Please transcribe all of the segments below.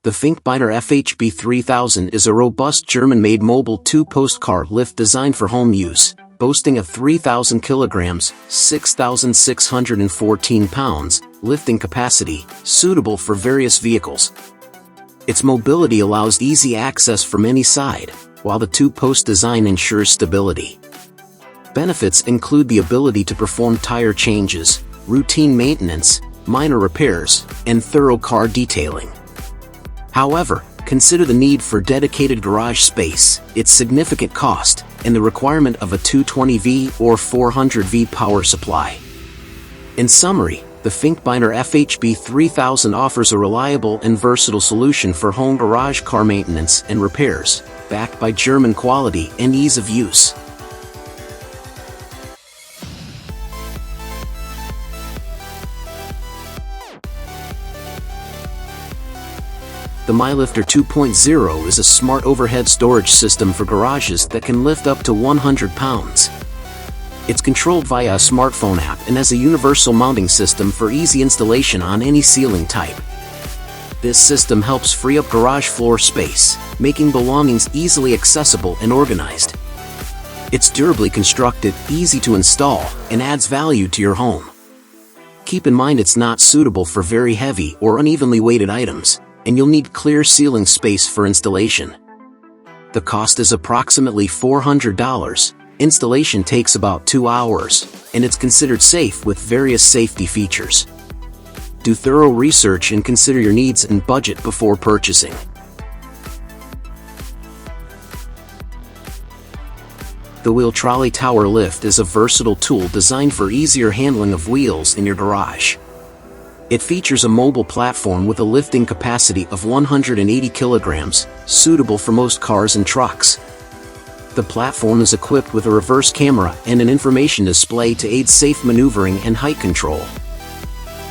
The Finkbeiner FHB3000 is a robust German-made mobile two-post car lift designed for home use, boasting a 3,000 kilograms, 6,614 pounds, lifting capacity, suitable for various vehicles. Its mobility allows easy access from any side, while the two-post design ensures stability. Benefits include the ability to perform tire changes, routine maintenance, minor repairs, and thorough car detailing. However, consider the need for dedicated garage space, its significant cost, and the requirement of a 220V or 400V power supply. In summary, the Finkbeiner FHB3000 offers a reliable and versatile solution for home garage car maintenance and repairs, backed by German quality and ease of use. The MyLifter 2.0 is a smart overhead storage system for garages that can lift up to 100 pounds. It's controlled via a smartphone app and has a universal mounting system for easy installation on any ceiling type. This system helps free up garage floor space, making belongings easily accessible and organized. It's durably constructed, easy to install, and adds value to your home. Keep in mind it's not suitable for very heavy or unevenly weighted items, and you'll need clear ceiling space for installation. The cost is approximately $400, installation takes about 2 hours, and it's considered safe with various safety features. Do thorough research and consider your needs and budget before purchasing. The Wheel Trolley Tower Lift is a versatile tool designed for easier handling of wheels in your garage. It features a mobile platform with a lifting capacity of 180 kilograms, suitable for most cars and trucks. The platform is equipped with a reverse camera and an information display to aid safe maneuvering and height control.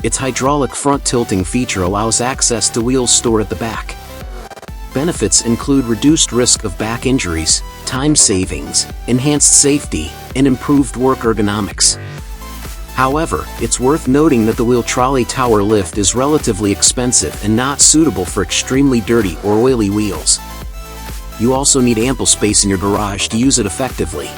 Its hydraulic front tilting feature allows access to wheels stored at the back. Benefits include reduced risk of back injuries, time savings, enhanced safety, and improved work ergonomics. However, it's worth noting that the Wheel Trolley Tower Lift is relatively expensive and not suitable for extremely dirty or oily wheels. You also need ample space in your garage to use it effectively.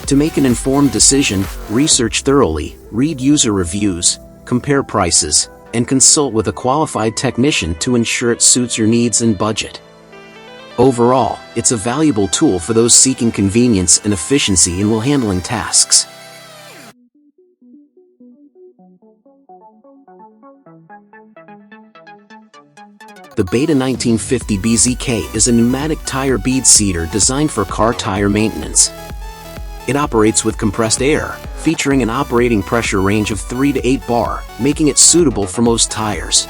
To make an informed decision, research thoroughly, read user reviews, compare prices, and consult with a qualified technician to ensure it suits your needs and budget. Overall, it's a valuable tool for those seeking convenience and efficiency in wheel handling tasks. The Beta 1950 BZK is a pneumatic tire bead seeder designed for car tire maintenance. It operates with compressed air, featuring an operating pressure range of 3 to 8 bar, making it suitable for most tires.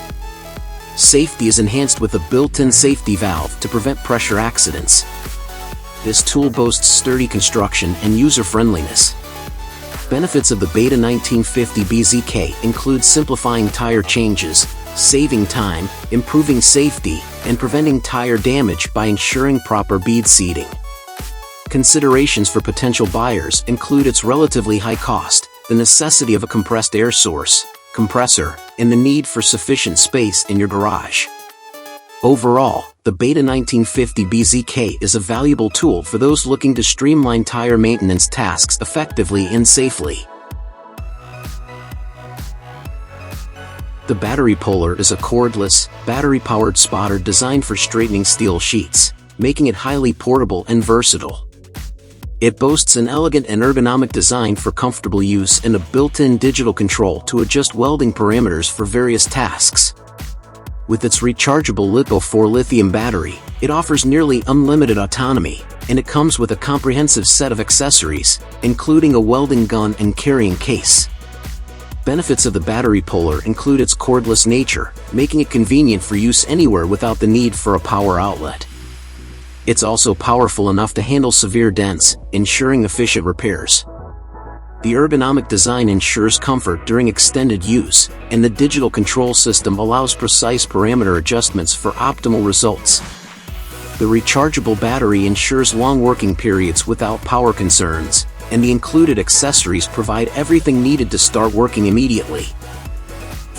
Safety is enhanced with a built-in safety valve to prevent pressure accidents. This tool boasts sturdy construction and user-friendliness. Benefits of the Beta 1950 BZK include simplifying tire changes, saving time, improving safety, and preventing tire damage by ensuring proper bead seating. Considerations for potential buyers include its relatively high cost, the necessity of a compressed air source, compressor, and the need for sufficient space in your garage. Overall, the Beta 1950 BZK is a valuable tool for those looking to streamline tire maintenance tasks effectively and safely. The battery puller is a cordless, battery-powered spotter designed for straightening steel sheets, making it highly portable and versatile. It boasts an elegant and ergonomic design for comfortable use and a built-in digital control to adjust welding parameters for various tasks. With its rechargeable LiPo4 lithium battery, it offers nearly unlimited autonomy, and it comes with a comprehensive set of accessories, including a welding gun and carrying case. Benefits of the battery puller include its cordless nature, making it convenient for use anywhere without the need for a power outlet. It's also powerful enough to handle severe dents, ensuring efficient repairs. The ergonomic design ensures comfort during extended use, and the digital control system allows precise parameter adjustments for optimal results. The rechargeable battery ensures long working periods without power concerns, and the included accessories provide everything needed to start working immediately.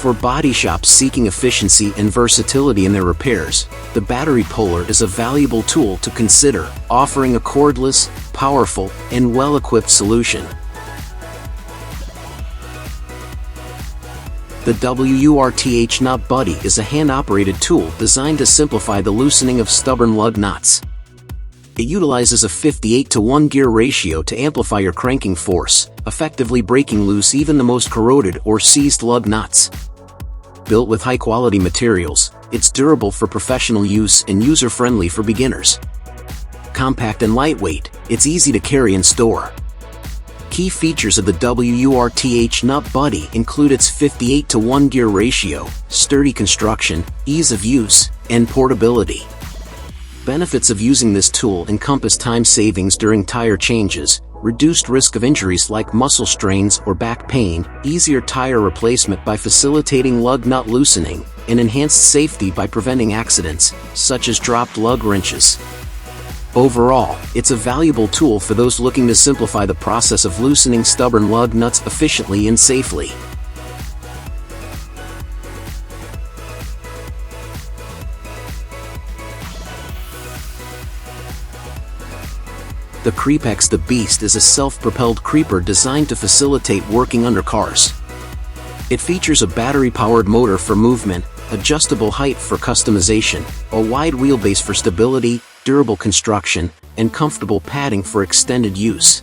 For body shops seeking efficiency and versatility in their repairs, the battery puller is a valuable tool to consider, offering a cordless, powerful, and well-equipped solution. The WURTH Nut Buddy is a hand-operated tool designed to simplify the loosening of stubborn lug nuts. It utilizes a 58-to-1 gear ratio to amplify your cranking force, effectively breaking loose even the most corroded or seized lug nuts. Built with high-quality materials, it's durable for professional use and user-friendly for beginners. Compact and lightweight, it's easy to carry and store. Key features of the WURTH Nut Buddy include its 58-to-1 gear ratio, sturdy construction, ease of use, and portability. Benefits of using this tool encompass time savings during tire changes, reduced risk of injuries like muscle strains or back pain, easier tire replacement by facilitating lug nut loosening, and enhanced safety by preventing accidents, such as dropped lug wrenches. Overall, it's a valuable tool for those looking to simplify the process of loosening stubborn lug nuts efficiently and safely. The Creepex The Beast is a self-propelled creeper designed to facilitate working under cars. It features a battery-powered motor for movement, adjustable height for customization, a wide wheelbase for stability, durable construction, and comfortable padding for extended use.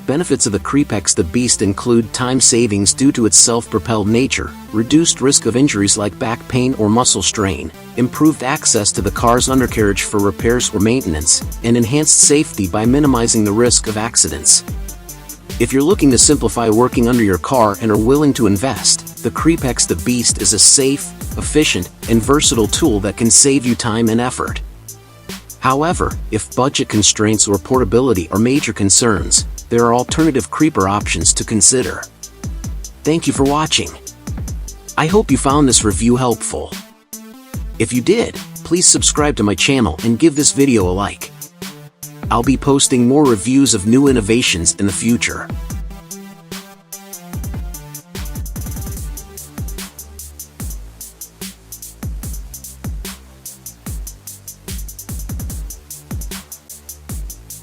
Benefits of the Creepex The Beast include time savings due to its self-propelled nature, reduced risk of injuries like back pain or muscle strain, improved access to the car's undercarriage for repairs or maintenance, and enhanced safety by minimizing the risk of accidents. If you're looking to simplify working under your car and are willing to invest, the Creepex The Beast is a safe, efficient, and versatile tool that can save you time and effort. However, if budget constraints or portability are major concerns, there are alternative creeper options to consider. Thank you for watching. I hope you found this review helpful. If you did, please subscribe to my channel and give this video a like. I'll be posting more reviews of new innovations in the future.